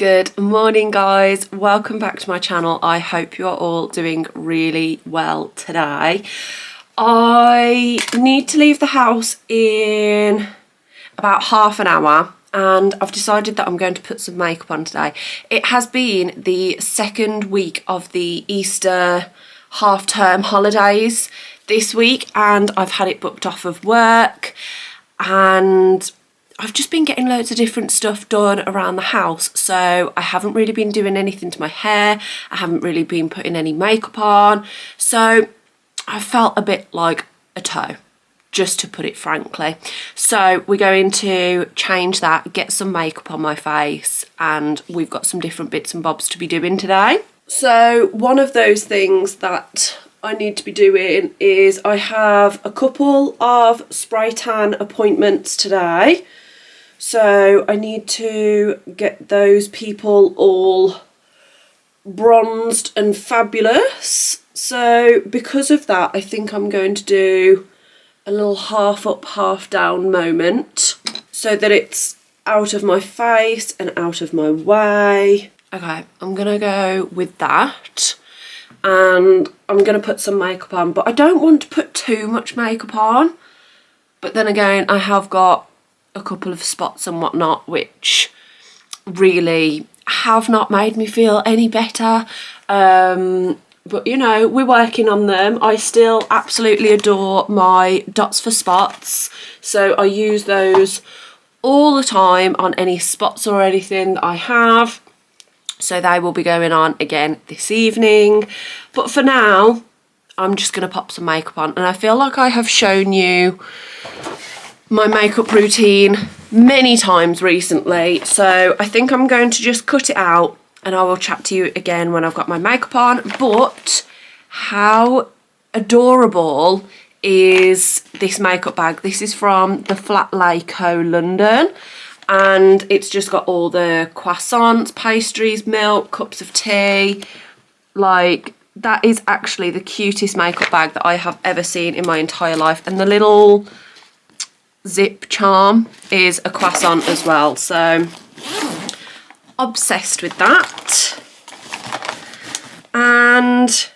Good morning, guys. Welcome back to my channel. I hope you are all doing really well today. I need to leave the house in about half an hour and I've decided that I'm going to put some makeup on today. It has been the second week of the Easter half-term holidays this week and I've had it booked off of work and I've just been getting loads of different stuff done around the house, so I haven't really been doing anything to my hair, I haven't really been putting any makeup on, so I felt a bit like a toe, just to put it frankly. So we're going to change that, get some makeup on my face, and we've got some different bits and bobs to be doing today. So one of those things that I need to be doing is I have a couple of spray tan appointments today. So I need to get those people all bronzed and fabulous. So because of that, I think I'm going to do a little half up, half down moment so that it's out of my face and out of my way. Okay, I'm gonna go with that and I'm gonna put some makeup on, but I don't want to put too much makeup on. But then again, I have got a couple of spots and whatnot which really have not made me feel any better, but you know, we're working on them. I still absolutely adore my dots for spots, so I use those all the time on any spots or anything that I have, so they will be going on again this evening. But for now I'm just going to pop some makeup on, and I feel like I have shown you my makeup routine many times recently, so I think I'm going to just cut it out and I will chat to you again when I've got my makeup on. But how adorable is this makeup bag? This is from the Flat Lay Co. London and it's just got all the croissants, pastries, milk, cups of tea. Like, that is actually the cutest makeup bag that I have ever seen in my entire life, and the little zip charm is a croissant as well, so obsessed with that. And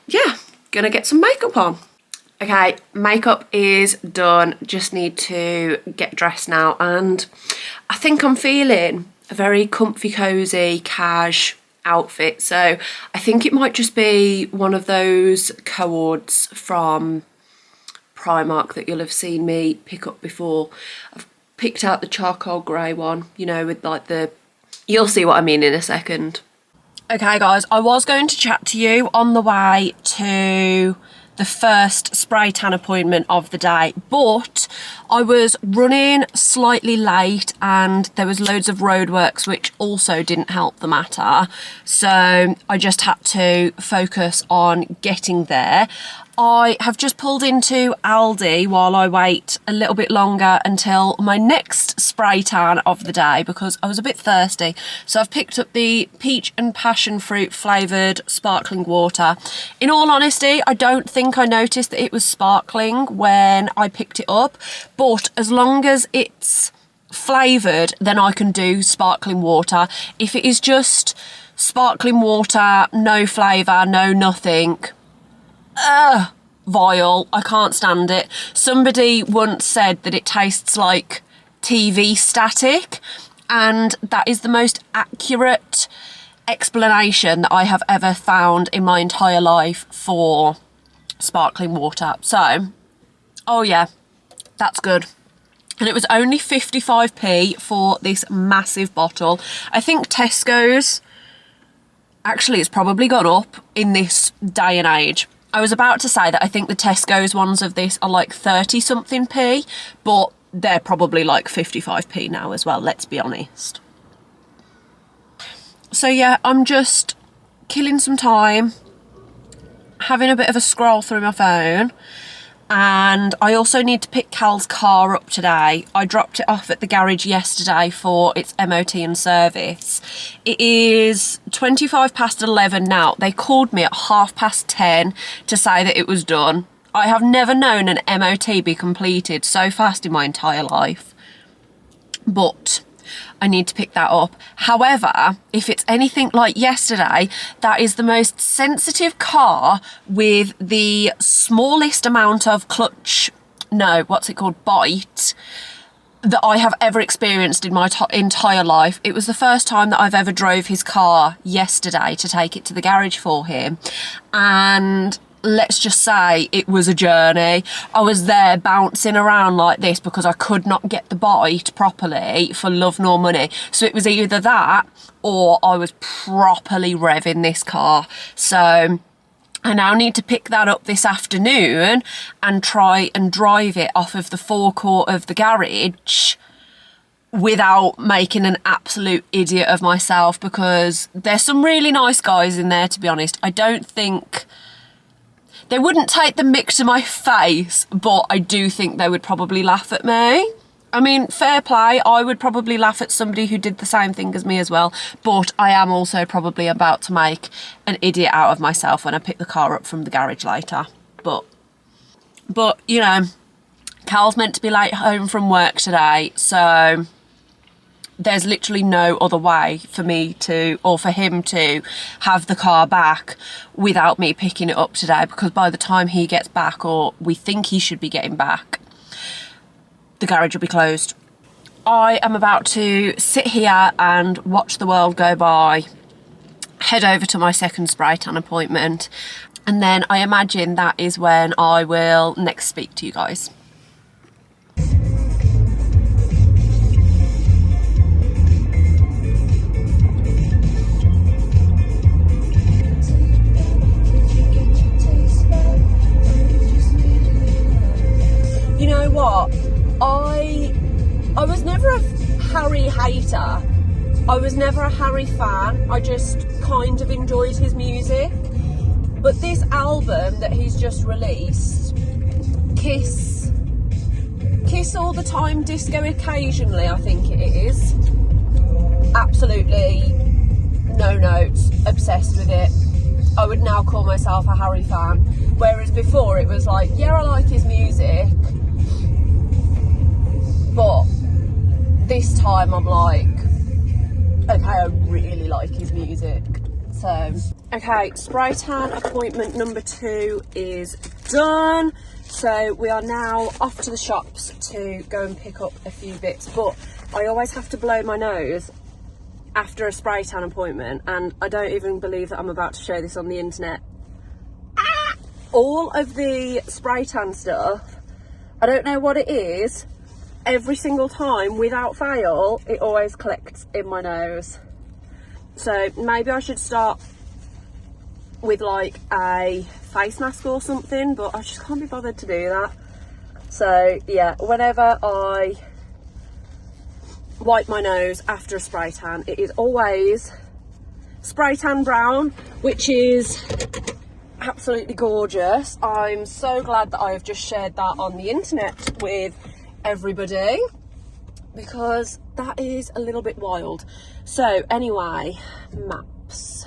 yeah, gonna get some makeup on. Okay, makeup is done, just need to get dressed now, and I think I'm feeling a very comfy, cozy, cash outfit, so I think it might just be one of those cords from Primark that you'll have seen me pick up before. I've picked out the charcoal grey one, you know, with like the, you'll see what I mean in a second. Okay guys, I was going to chat to you on the way to the first spray tan appointment of the day, but I was running slightly late and there was loads of roadworks which also didn't help the matter, so I just had to focus on getting there. I have just pulled into Aldi while I wait a little bit longer until my next spray tan of the day because I was a bit thirsty. So I've picked up the peach and passion fruit flavoured sparkling water. In all honesty, I don't think I noticed that it was sparkling when I picked it up, but as long as it's flavoured, then I can do sparkling water. If it is just sparkling water, no flavour, no nothing, vile, I can't stand it. Somebody once said that it tastes like TV static, and that is the most accurate explanation that I have ever found in my entire life for sparkling water. So, oh yeah, that's good. And it was only 55p for this massive bottle. I think Tesco's, actually it's probably gone up in this day and age. I was about to say that I think the Tesco's ones of this are like 30 something p, but they're probably like 55p now as well, let's be honest. So yeah, I'm just killing some time, having a bit of a scroll through my phone, and I also need to pick Cal's car up today. I dropped it off at the garage yesterday for its MOT and service. It is 11:25 now. They called me at 10:30 to say that it was done. I have never known an MOT be completed so fast in my entire life. But I need to pick that up. However, if it's anything like yesterday, that is the most sensitive car with the smallest amount of bite that I have ever experienced in my entire life. It was the first time that I've ever drove his car yesterday to take it to the garage for him. And let's just say it was a journey. I was there bouncing around like this because I could not get the bite properly for love nor money. So it was either that or I was properly revving this car. So I now need to pick that up this afternoon and try and drive it off of the forecourt of the garage without making an absolute idiot of myself, because there's some really nice guys in there, to be honest. I don't think they wouldn't take the mick to my face, but I do think they would probably laugh at me. I mean, fair play, I would probably laugh at somebody who did the same thing as me as well, but I am also probably about to make an idiot out of myself when I pick the car up from the garage later. But you know, Cal's meant to be late home from work today, so there's literally no other way for me to, or for him to, have the car back without me picking it up today, because by the time he gets back, or we think he should be getting back, the garage will be closed. I am about to sit here and watch the world go by, head over to my second spray tan appointment, and then I imagine that is when I will next speak to you guys. You know what? I was never a Harry hater. I was never a Harry fan. I just kind of enjoyed his music. But this album that he's just released, Kiss All the Time, Disco Occasionally, I think it is. Absolutely no notes, obsessed with it. I would now call myself a Harry fan. Whereas before it was like, yeah, I like his music, but this time I'm like, okay, I really like his music. So, okay, spray tan appointment number 2 is done. So we are now off to the shops to go and pick up a few bits. But I always have to blow my nose after a spray tan appointment, and I don't even believe that I'm about to show this on the internet. All of the spray tan stuff, I don't know what it is, every single time, without fail, it always collects in my nose. So maybe I should start with like a face mask or something, but I just can't be bothered to do that. So yeah, whenever I wipe my nose after a spray tan, it is always spray tan brown, which is absolutely gorgeous. I'm so glad that I have just shared that on the internet with everybody, because that is a little bit wild. So anyway, maps.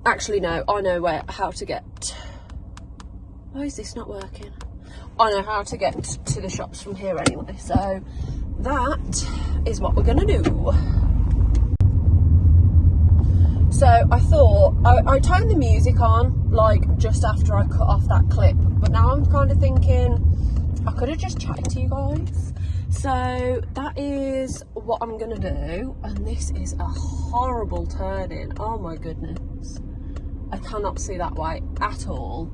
Actually no, I know how to get. Why is this not working? I know how to get to the shops from here anyway, so that is what we're gonna do. So I thought, I turned the music on like just after I cut off that clip, but now I'm kind of thinking I could have just chatted to you guys. So that is what I'm gonna do, and this is a horrible turn-in. Oh my goodness, I cannot see that way at all,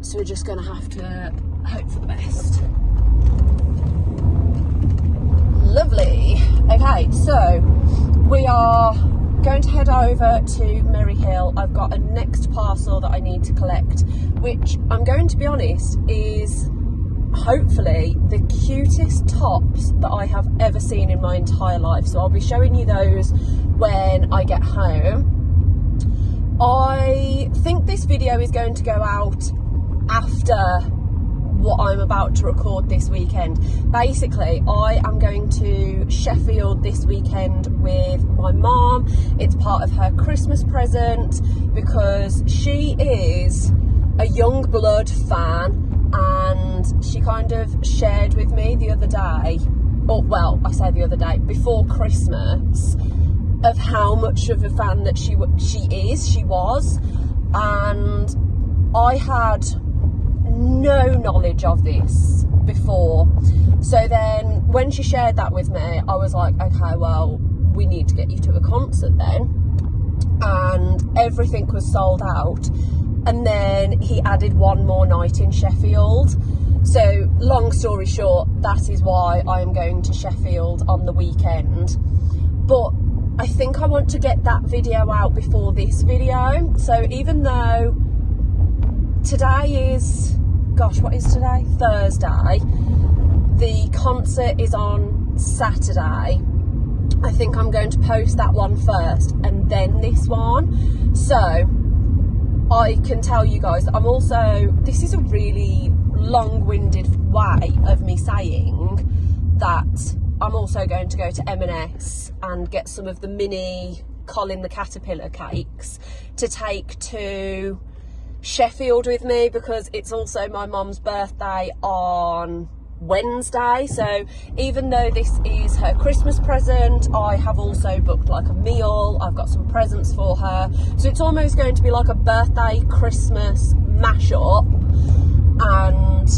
so we're just gonna have to hope for the best. Lovely. Okay, so we are going to head over to Merry Hill. I've got a next parcel that I need to collect, which I'm going to be honest is hopefully the cutest tops that I have ever seen in my entire life. So I'll be showing you those when I get home. I think this video is going to go out after what I'm about to record this weekend. Basically, I am going to Sheffield this weekend with my mom. It's part of her Christmas present because she is a young blood fan, and she kind of shared with me the other day or well, I say the other day, before Christmas, of how much of a fan that she was, and I had no knowledge of this before. So then when she shared that with me, I was like, okay, well, we need to get you to a concert then. And everything was sold out, and then he added one more night in Sheffield. So long story short, that is why I am going to Sheffield on the weekend. But I think I want to get that video out before this video. So even though today is, gosh, what is today? Thursday. The concert is on Saturday. I think I'm going to post that one first and then this one. So I can tell you guys that I'm also, this is a really long-winded way of me saying that I'm also going to go to M&S and get some of the mini Colin the Caterpillar cakes to take to Sheffield with me, because it's also my mum's birthday on Wednesday. So even though this is her Christmas present, I have also booked like a meal, I've got some presents for her, so it's almost going to be like a birthday Christmas mashup. And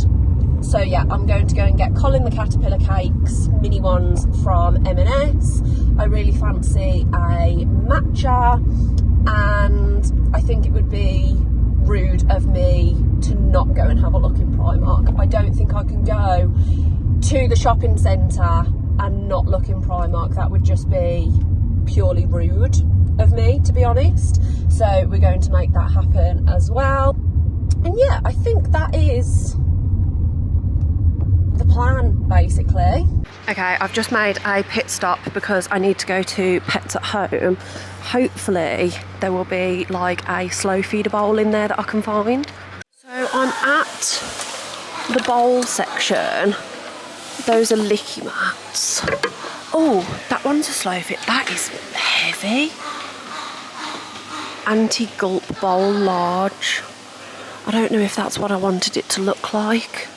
so yeah, I'm going to go and get Colin the Caterpillar cakes, mini ones from M&S. I really fancy a matcha, and I think it would be rude of me to not go and have a look in Primark. I don't think I can go to the shopping centre and not look in Primark. That would just be purely rude of me, to be honest. So we're going to make that happen as well. And yeah, I think that is the plan, basically. Okay, I've just made a pit stop because I need to go to Pets at Home. Hopefully there will be like a slow feeder bowl in there that I can find. So I'm at the bowl section. Those are licky mats. Oh, that one's a slow fit. That is heavy. Anti-gulp bowl large. I don't know if that's what I wanted it to look like.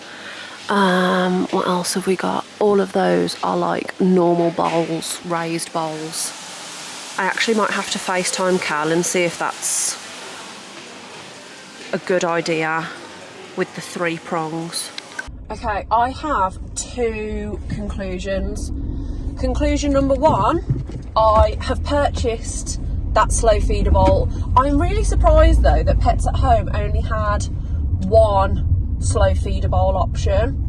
What else have we got? All of those are like normal bowls, raised bowls. I actually might have to FaceTime Cal and see if that's a good idea with the 3 prongs. Okay, I have 2 conclusions. Conclusion number 1, I have purchased that slow feeder bowl. I'm really surprised though that Pets at Home only had 1 slow feeder bowl option.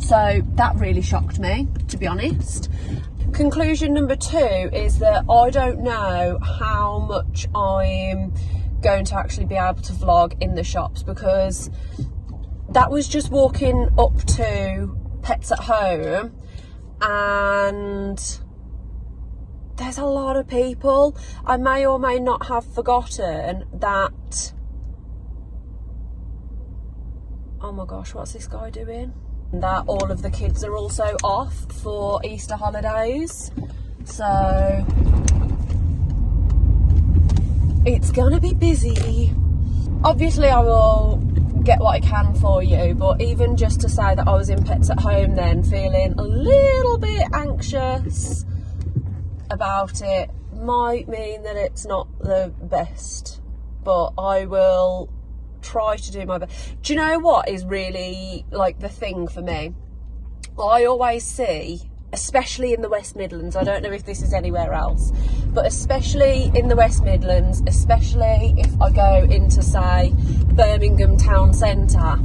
So that really shocked me, to be honest. Conclusion number 2 is that I don't know how much I'm going to actually be able to vlog in the shops, because that was just walking up to Pets at Home and there's a lot of people. I may or may not have forgotten that, oh my gosh, what's this guy doing? That all of the kids are also off for Easter holidays. So it's gonna be busy. Obviously I will get what I can for you, but even just to say that I was in Pets at Home then feeling a little bit anxious about it might mean that it's not the best, but I will try to do my best. Do you know what is really like the thing for me? I always see, especially in the West Midlands, I don't know if this is anywhere else, but especially in the West Midlands, especially if I go into, say, Birmingham town centre,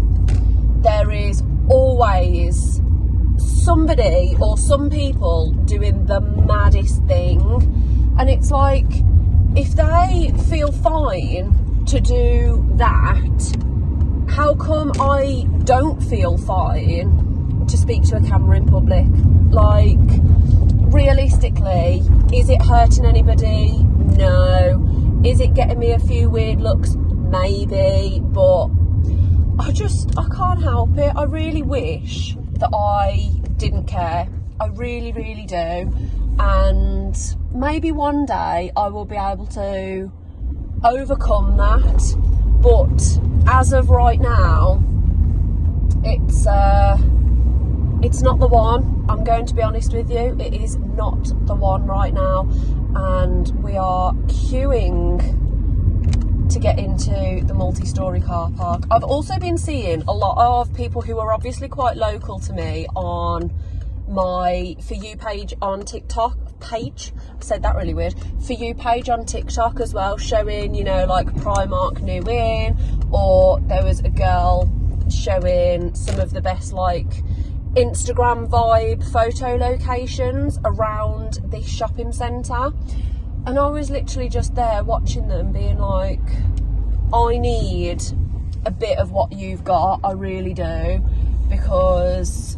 there is always somebody or some people doing the maddest thing. And it's like, if they feel fine to do that, how come I don't feel fine to speak to a camera in public? Like, realistically, is it hurting anybody? No. Is it getting me a few weird looks? Maybe. But I can't help it. I really wish that I didn't care. I really, really do. And maybe one day I will be able to overcome that. But as of right now, it's not the one. I'm going to be honest with you, it is not the one right now, and we are queuing to get into the multi-storey car park. I've also been seeing a lot of people who are obviously quite local to me on my For You page on TikTok. I said that really weird. For You page on TikTok as well, showing, you know, like Primark new in, or there was a girl showing some of the best like Instagram vibe photo locations around this shopping centre, and I was literally just there watching them being like, I need a bit of what you've got, I really do, because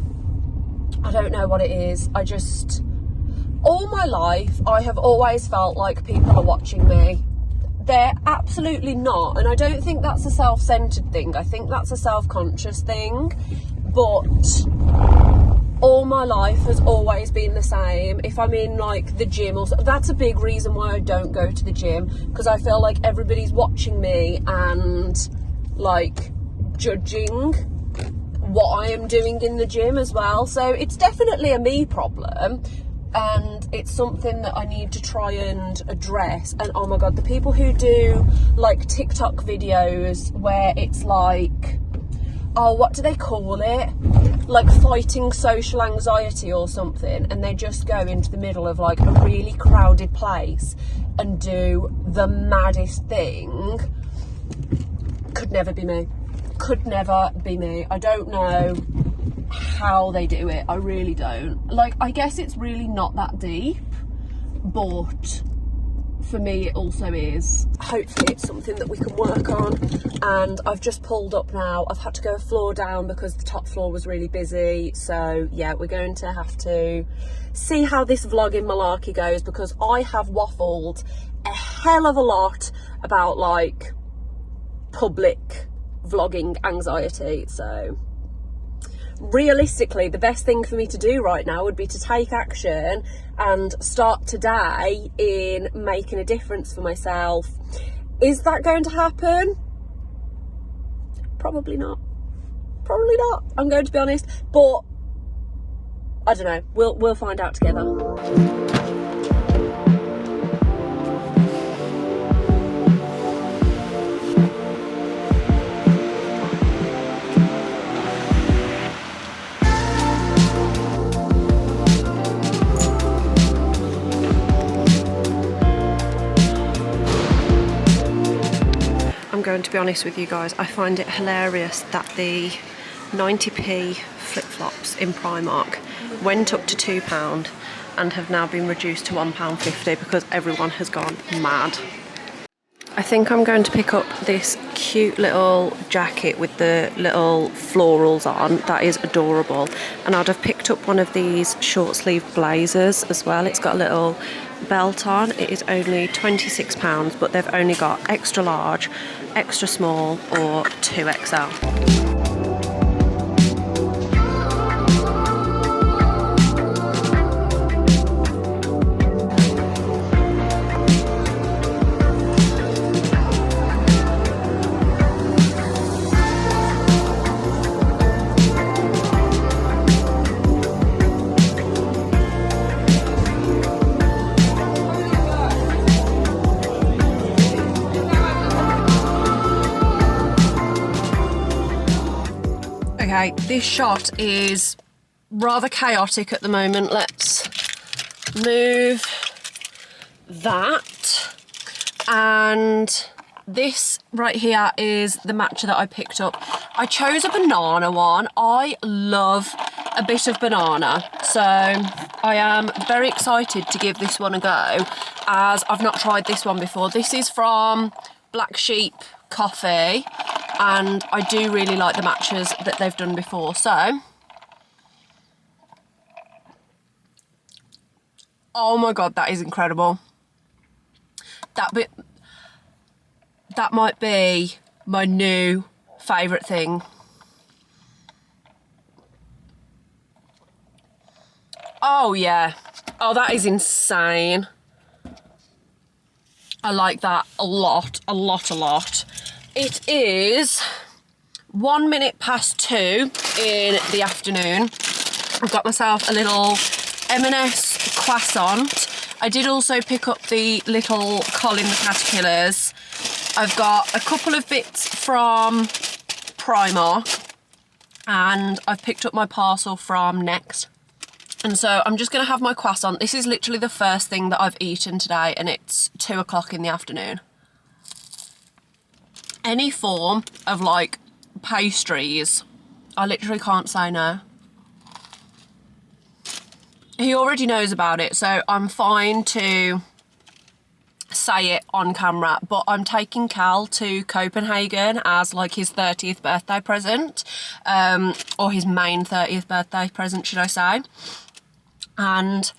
I don't know what it is. I just, all my life I have always felt like people are watching me. They're absolutely not, and I don't think that's a self-centered thing. I think that's a self-conscious thing, but all my life has always been the same. If I'm in like the gym or so, that's a big reason why I don't go to the gym, because I feel like everybody's watching me and like judging what I am doing in the gym as well. So it's definitely a me problem, and it's something that I need to try and address. And oh my god, the people who do like TikTok videos where it's like, oh, what do they call it? Like fighting social anxiety or something, and they just go into the middle of like a really crowded place and do the maddest thing. Could never be me. Could never be me. I don't know how they do it. I really don't. Like, I guess it's really not that deep, but for me it also is. Hopefully it's something that we can work on. And I've just pulled up now. I've had to go a floor down because the top floor was really busy. So yeah, we're going to have to see how this vlogging malarkey goes, because I have waffled a hell of a lot about like public vlogging anxiety. So realistically, the best thing for me to do right now would be to take action and start today in making a difference for myself. Is that going to happen? Probably not. Probably not, I'm going to be honest, but I don't know, we'll find out together. I'm going to be honest with you guys, I find it hilarious that the 90p flip-flops in Primark went up to £2 and have now been reduced to £1.50 because everyone has gone mad. I think I'm going to pick up this cute little jacket with the little florals on. That is adorable. And I'd have picked up one of these short sleeve blazers as well. It's got a little belt on. It is only £26, but they've only got extra large, extra small or 2XL. Okay, this shot is rather chaotic at the moment. Let's move that. And this right here is the matcha that I picked up. I chose a banana one. I love a bit of banana, so I am very excited to give this one a go, as I've not tried this one before. This is from Black Sheep Coffee, and I do really like the matchas that they've done before. So, oh my god, that is incredible. That might be my new favourite thing. Oh yeah, oh that is insane. I like that a lot, a lot, a lot. It is 1 minute past 2 in the afternoon, I've got myself a little M&S croissant. I did also pick up the little Colin the Caterpillars. I've got a couple of bits from Primark, and I've picked up my parcel from Next. And so I'm just going to have my croissant. This is literally the first thing that I've eaten today, and it's 2 o'clock in the afternoon. Any form of like pastries, I literally can't say no. He already knows about it, so I'm fine to say it on camera, but I'm taking Cal to Copenhagen as like his 30th birthday present, or his main 30th birthday present, should I say. And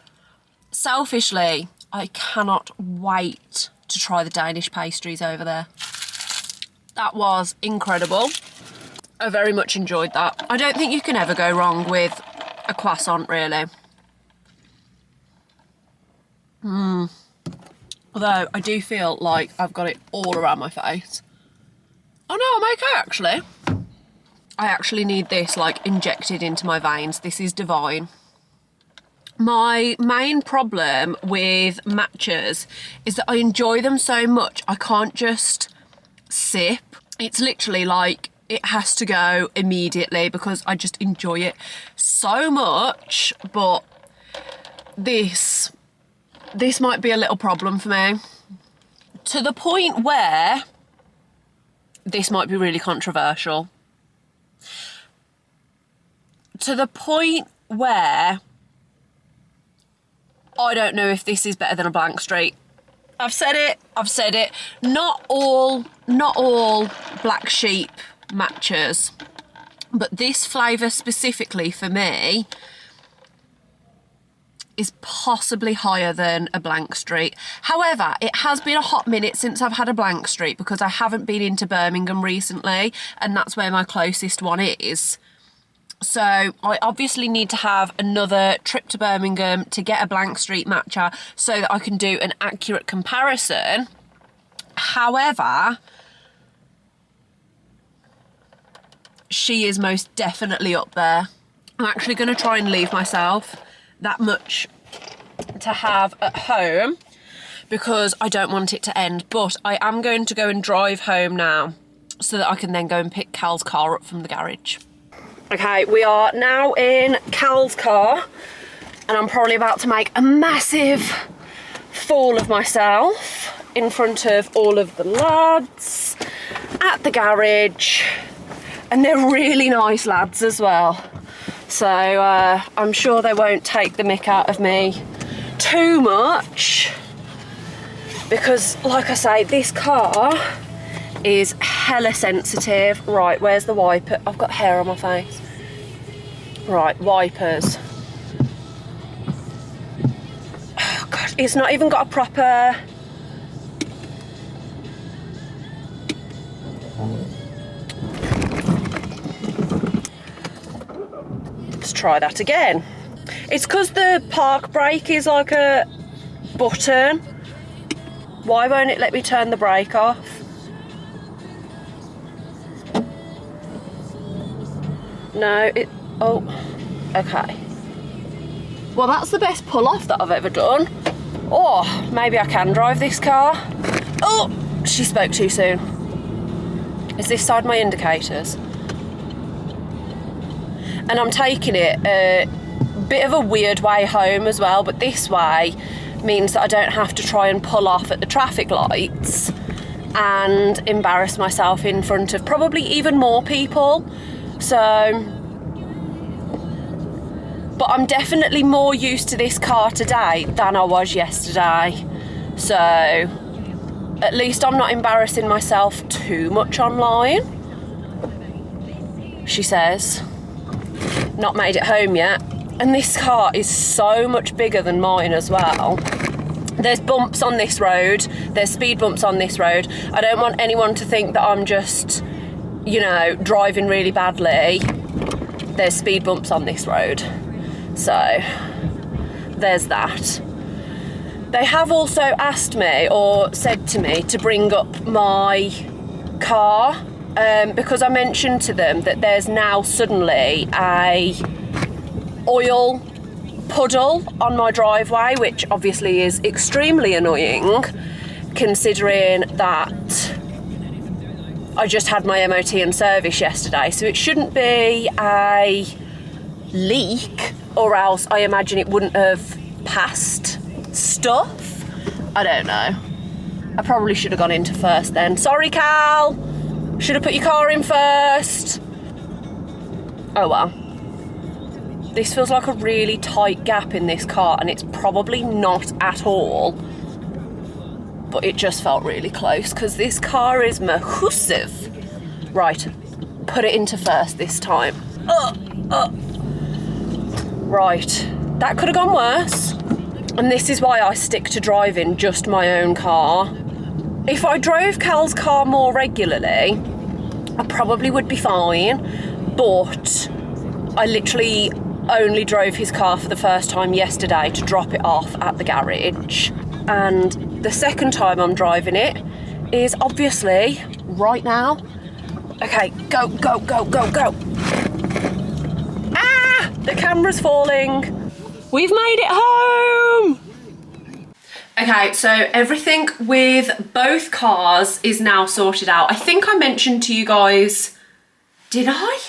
selfishly, I cannot wait to try the Danish pastries over there. That was incredible. I very much enjoyed that. I don't think you can ever go wrong with a croissant, really. Although I do feel like I've got it all around my face. Oh no, I'm okay actually. I actually need this like injected into my veins. This is divine. My main problem with matchas is that I enjoy them so much I can't just sip. It's literally like it has to go immediately because I just enjoy it so much. But this might be a little problem for me, to the point where this might be really controversial. To the point where I don't know if this is better than a blank street. I've said it. Not all black sheep matchas, but this flavour specifically for me is possibly higher than a blank street. However, it has been a hot minute since I've had a blank street because I haven't been into Birmingham recently, and that's where my closest one is. So I obviously need to have another trip to Birmingham to get a blank street matcha so that I can do an accurate comparison. However, she is most definitely up there. I'm actually going to try and leave myself that much to have at home because I don't want it to end, but I am going to go and drive home now so that I can then go and pick Cal's car up from the garage. Okay, we are now in Cal's car and I'm probably about to make a massive fool of myself in front of all of the lads at the garage, and they're really nice lads as well. So I'm sure they won't take the mick out of me too much because, like I say, this car is hella sensitive. Right, where's the wiper? I've got hair on my face. Right, wipers. Oh God, it's not even got a proper... Let's try that again. It's because the park brake is like a button. Why won't it let me turn the brake off? No, it... Oh, okay. Well, that's the best pull-off that I've ever done. Oh, maybe I can drive this car. Oh, she spoke too soon. Is this side my indicators? And I'm taking it a bit of a weird way home as well, but this way means that I don't have to try and pull off at the traffic lights and embarrass myself in front of probably even more people. So, but I'm definitely more used to this car today than I was yesterday. So, at least I'm not embarrassing myself too much online. She says. Not made it home yet. And this car is so much bigger than mine as well. There's bumps on this road. There's speed bumps on this road. I don't want anyone to think that I'm just, you know, driving really badly. There's speed bumps on this road. So, there's that. They have also asked me, or said to me, to bring up my car because I mentioned to them that there's now suddenly a oil puddle on my driveway, which obviously is extremely annoying considering that I just had my MOT and service yesterday, so it shouldn't be a leak, or else I imagine it wouldn't have passed stuff. I don't know. I probably should have gone into first then. Sorry, Cal. Should have put your car in first. Oh well. This feels like a really tight gap in this car, and it's probably not at all. But it just felt really close because this car is massive. Right, put it into first this time. Right, that could have gone worse. And this is why I stick to driving just my own car. If I drove Cal's car more regularly, I probably would be fine. But I literally only drove his car for the first time yesterday to drop it off at the garage. And the second time I'm driving it is obviously right now. Okay, go, go, go, go, go. Ah! The camera's falling. We've made it home! Okay, so everything with both cars is now sorted out. I think I mentioned to you guys, did I?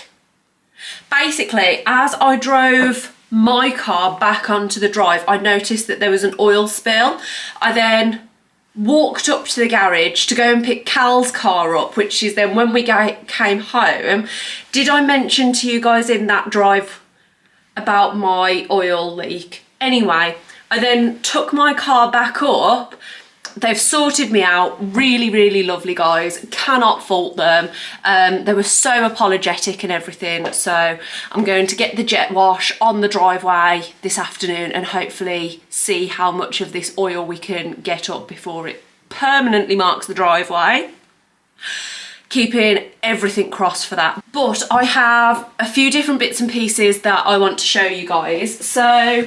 Basically, as I drove my car back onto the drive, I noticed that there was an oil spill. I then walked up to the garage to go and pick Cal's car up, which is then when we came home. Did I mention to you guys in that drive about my oil leak? Anyway, I then took my car back up. They've sorted me out. Really, really lovely guys. Cannot fault them. They were so apologetic and everything. So I'm going to get the jet wash on the driveway this afternoon and hopefully see how much of this oil we can get up before it permanently marks the driveway. Keeping everything crossed for that. But I have a few different bits and pieces that I want to show you guys. So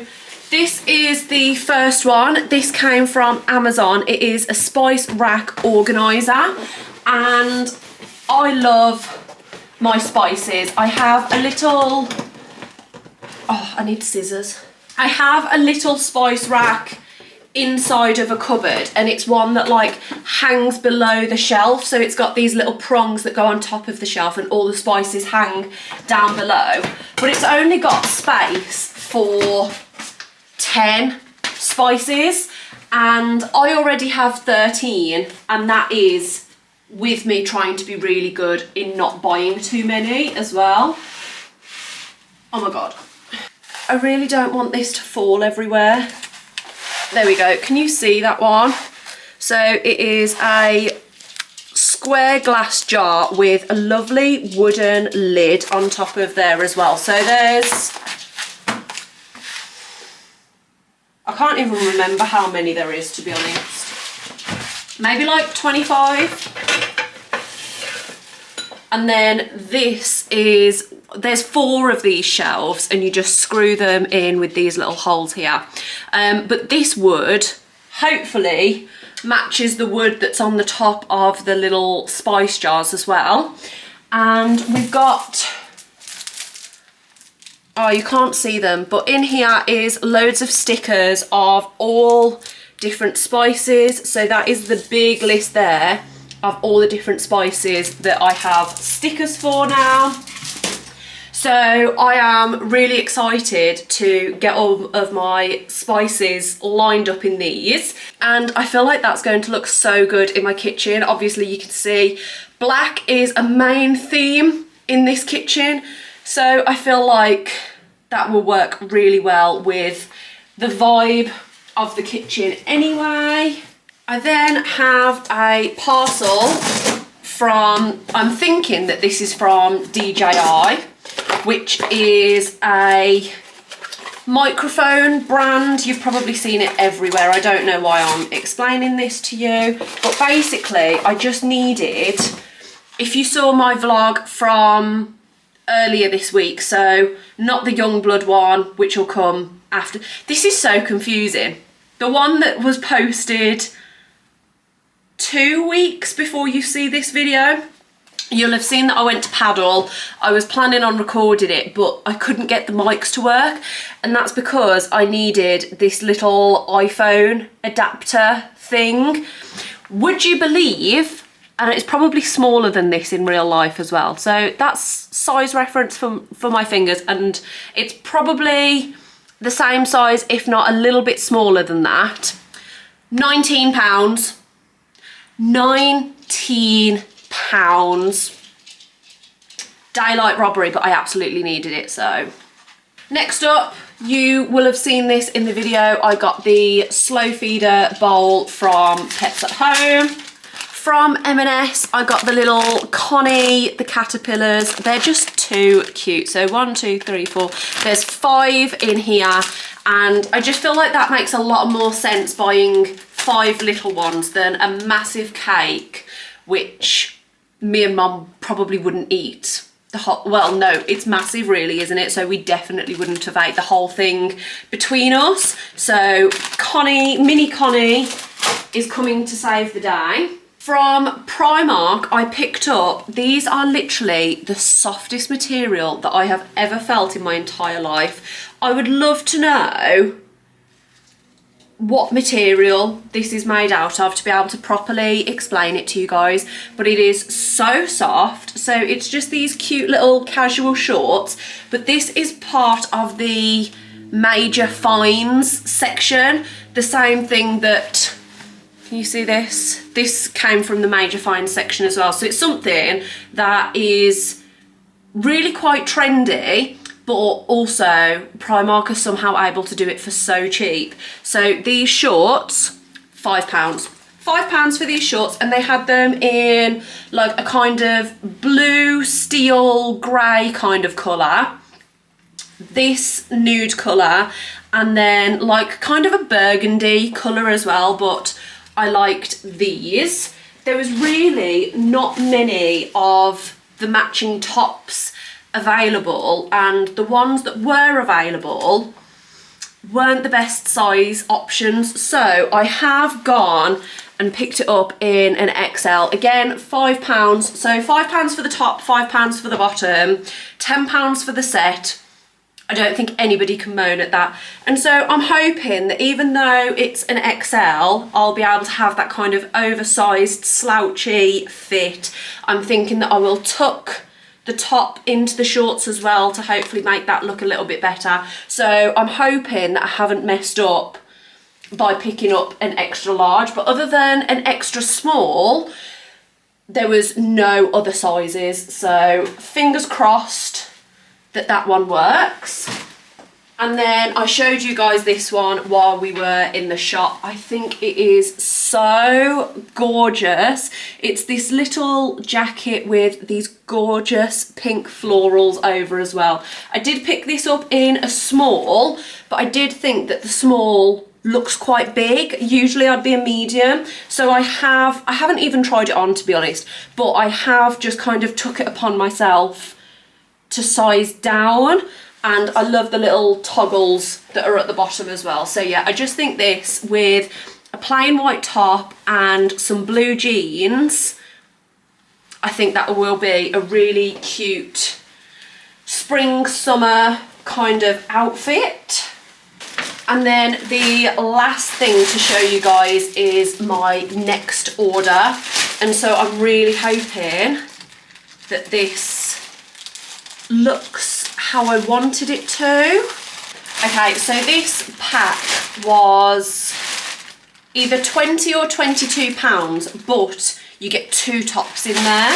this is the first one. This came from Amazon. It is a spice rack organizer, and I love my spices. I have a little, oh, I need scissors. I have a little spice rack inside of a cupboard, and it's one that like hangs below the shelf, so it's got these little prongs that go on top of the shelf and all the spices hang down below, but it's only got space for 10 spices, and I already have 13, and that is with me trying to be really good in not buying too many as well. Oh my god, I really don't want this to fall everywhere. There we go. Can you see that one? So it is a square glass jar with a lovely wooden lid on top of there as well. So there's, I can't even remember how many there is, to be honest. Maybe like 25. And then this is, there's 4 of these shelves, and you just screw them in with these little holes here. But this wood hopefully matches the wood that's on the top of the little spice jars as well. And we've got, oh, you can't see them, but in here is loads of stickers of all different spices. So that is the big list there of all the different spices that I have stickers for now. So I am really excited to get all of my spices lined up in these, and I feel like that's going to look so good in my kitchen. Obviously you can see black is a main theme in this kitchen, so I feel like that will work really well with the vibe of the kitchen anyway. I then have a parcel from, I'm thinking that this is from DJI, which is a microphone brand. You've probably seen it everywhere. I don't know why I'm explaining this to you, but basically I just needed, if you saw my vlog from earlier this week, so not the Youngblood one, which will come after. This is so confusing. The one that was posted 2 weeks before you see this video, You'll have seen that I went to paddle. I was planning on recording it, but I couldn't get the mics to work. And that's because I needed this little iPhone adapter thing. Would you believe, and it's probably smaller than this in real life as well. So that's size reference for my fingers. And it's probably the same size, if not a little bit smaller than that. £19. £19. Daylight robbery, but I absolutely needed it. So next up, you will have seen this in the video. I got the slow feeder bowl from Pets at Home. From M&S, I got the little Connie, the caterpillars. They're just too cute. So 1, 2, 3, 4. There's 5 in here. And I just feel like that makes a lot more sense buying 5 little ones than a massive cake, which me and Mum probably wouldn't eat. Well, no, it's massive really, isn't it? So we definitely wouldn't have ate the whole thing between us. So Connie, mini Connie, is coming to save the day. From Primark, I picked up, these are literally the softest material that I have ever felt in my entire life. I would love to know what material this is made out of to be able to properly explain it to you guys, but it is so soft. So it's just these cute little casual shorts, but this is part of the major finds section. The same thing that, can you see this? This came from the major finds section as well. So it's something that is really quite trendy, but also Primark are somehow able to do it for so cheap. So these shorts, £5. £5 for these shorts, and they had them in like a kind of blue, steel, grey kind of colour. This nude colour, and then like kind of a burgundy colour as well, but I liked these. There was really not many of the matching tops available, and the ones that were available weren't the best size options. So I have gone and picked it up in an XL. Again, £5. So £5 for the top, £5 for the bottom, £10 for the set. I don't think anybody can moan at that. And so I'm hoping that even though it's an XL, I'll be able to have that kind of oversized, slouchy fit. I'm thinking that I will tuck the top into the shorts as well to hopefully make that look a little bit better. So I'm hoping that I haven't messed up by picking up an extra large, but other than an extra small, there was no other sizes. So fingers crossed that that one works. And then I showed you guys this one while we were in the shop. I think it is so gorgeous. It's this little jacket with these gorgeous pink florals over as well. I did pick this up in a small, but I did think that the small looks quite big. Usually I'd be a medium. So I haven't even tried it on, to be honest, but I have just kind of took it upon myself to size down. And I love the little toggles that are at the bottom as well. So yeah, I just think this with a plain white top and some blue jeans, I think that will be a really cute spring, summer kind of outfit. And then the last thing to show you guys is my next order. And so I'm really hoping that this looks how I wanted it to. Okay, so this pack was either £20 or £22, but you get 2 tops in there.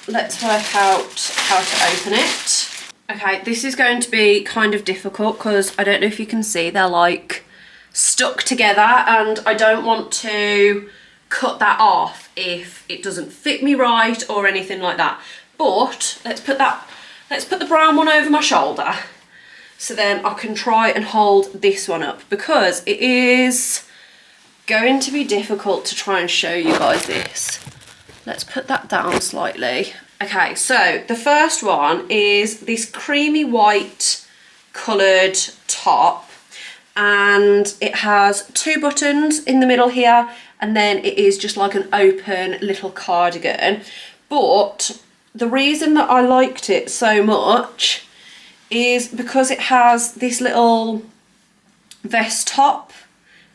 Let's work out how to open it. Okay, this is going to be kind of difficult because I don't know if you can see, they're like stuck together, and I don't want to cut that off if it doesn't fit me right or anything like that. But let's put the brown one over my shoulder so then I can try and hold this one up, because it is going to be difficult to try and show you guys this. Let's put that down slightly. Okay, so the first one is this creamy white coloured top, and it has 2 buttons in the middle here, and then it is just like an open little cardigan. But the reason that I liked it so much is because it has this little vest top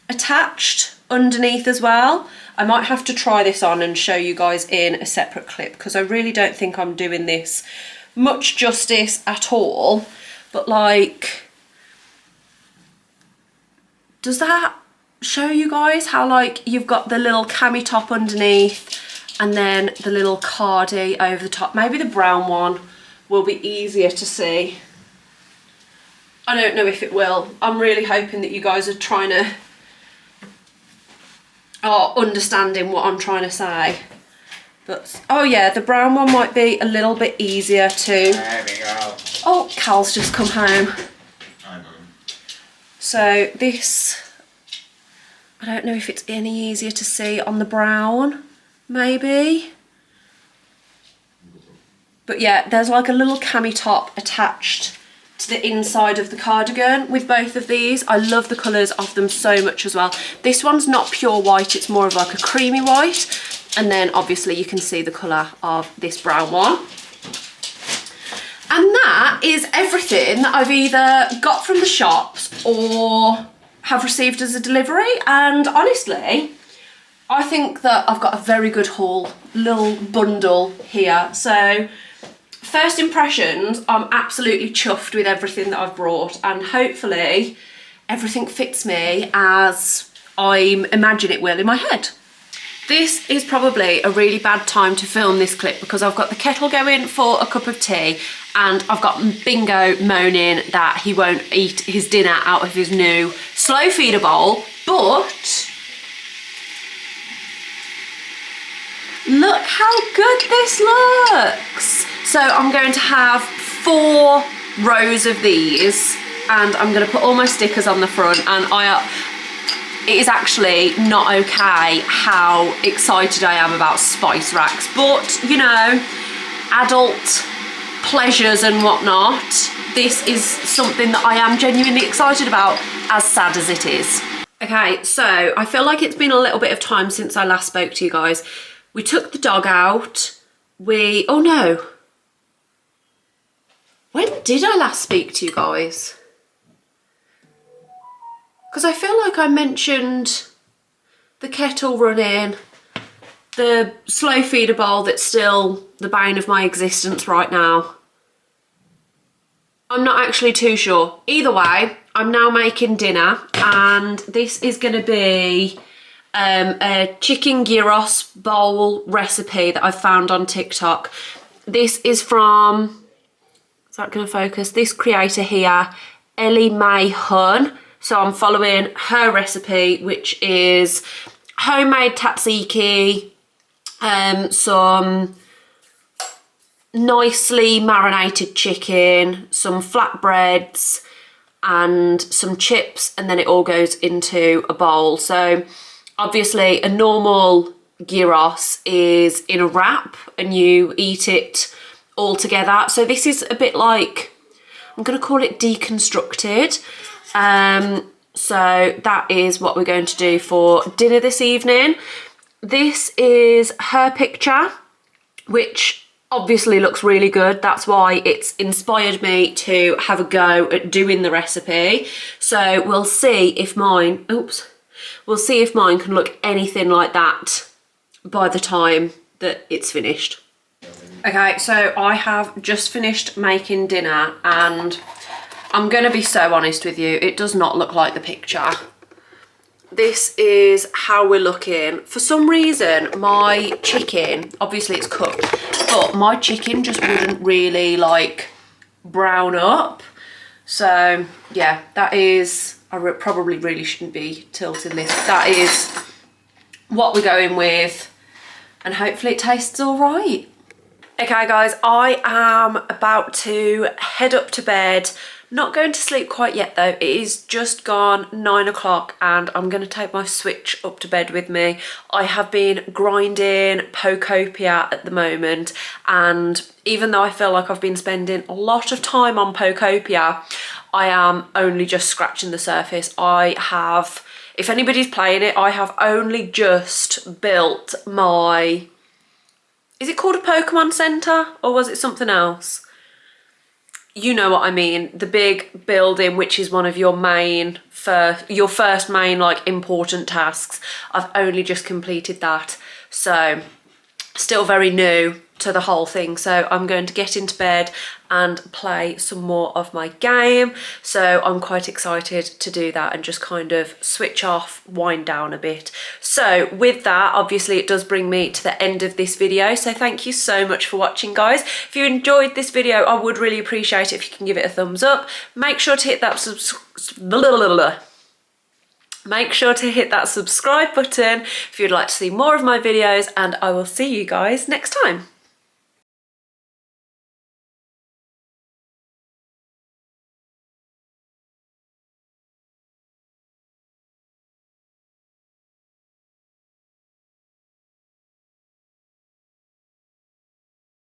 attached underneath as well. I might have to try this on and show you guys in a separate clip, because I really don't think I'm doing this much justice at all. But like, does that show you guys how like you've got the little cami top underneath and then the little cardi over the top? Maybe the brown one will be easier to see. I don't know if it will. I'm really hoping that you guys are trying to, or understanding what I'm trying to say. But, oh yeah, the brown one might be a little bit easier to... There we go. Oh, Cal's just come home. I know. So this, I don't know if it's any easier to see on the brown, maybe. But yeah, there's like a little cami top attached to the inside of the cardigan with both of these. I love the colours of them so much as well. This one's not pure white, it's more of like a creamy white. And then obviously you can see the colour of this brown one. And that is everything that I've either got from the shops or have received as a delivery. And honestly, I think that I've got a very good haul, little bundle here. So first impressions, I'm absolutely chuffed with everything that I've brought, and hopefully everything fits me as I imagine it will in my head. This is probably a really bad time to film this clip because I've got the kettle going for a cup of tea and I've got Bingo moaning that he won't eat his dinner out of his new slow feeder bowl, but look how good this looks. So I'm going to have 4 rows of these and I'm going to put all my stickers on the front, and it is actually not okay how excited I am about spice racks, but you know, adult pleasures and whatnot, this is something that I am genuinely excited about, as sad as it is. Okay, so I feel like it's been a little bit of time since I last spoke to you guys. We took the dog out, oh no, when did I last speak to you guys? Because I feel like I mentioned the kettle running, the slow feeder bowl that's still the bane of my existence right now. I'm not actually too sure. Either way, I'm now making dinner, and this is going to be a chicken gyros bowl recipe that I found on TikTok. This is from, is that going to focus? This creator here, Ellie Mae Hun. So I'm following her recipe, which is homemade tzatziki, some nicely marinated chicken, some flatbreads and some chips, and then it all goes into a bowl. So obviously a normal gyros is in a wrap and you eat it all together. So this is a bit like, I'm going to call it deconstructed. So that is what we're going to do for dinner this evening. This is her picture, which obviously looks really good. That's why it's inspired me to have a go at doing the recipe. So we'll see if mine, we'll see if mine can look anything like that by the time that it's finished. Okay, so I have just finished making dinner and I'm going to be so honest with you, it does not look like the picture. This is how we're looking. For some reason, my chicken, obviously it's cooked, but my chicken just wouldn't really like brown up. So yeah, that is, I probably really shouldn't be tilting this. That is what we're going with, and hopefully it tastes all right. Okay guys, I am about to head up to bed. Not going to sleep quite yet though. It is just gone 9 o'clock and I'm going to take my Switch up to bed with me. I have been grinding Pokopia at the moment, and even though I feel like I've been spending a lot of time on Pokopia, I am only just scratching the surface. I have, if anybody's playing it, I have only just built my is it called a Pokemon Center or was it something else? You know what I mean, the big building, which is one of your main your first main like important tasks. I've only just completed that, so still very new to the whole thing. So I'm going to get into bed and play some more of my game. So I'm quite excited to do that and just kind of switch off, wind down a bit. So with that, obviously it does bring me to the end of this video. So thank you so much for watching, guys. If you enjoyed this video, I would really appreciate it if you can give it a thumbs up. Make sure to hit that subscribe button if you'd like to see more of my videos, and I will see you guys next time.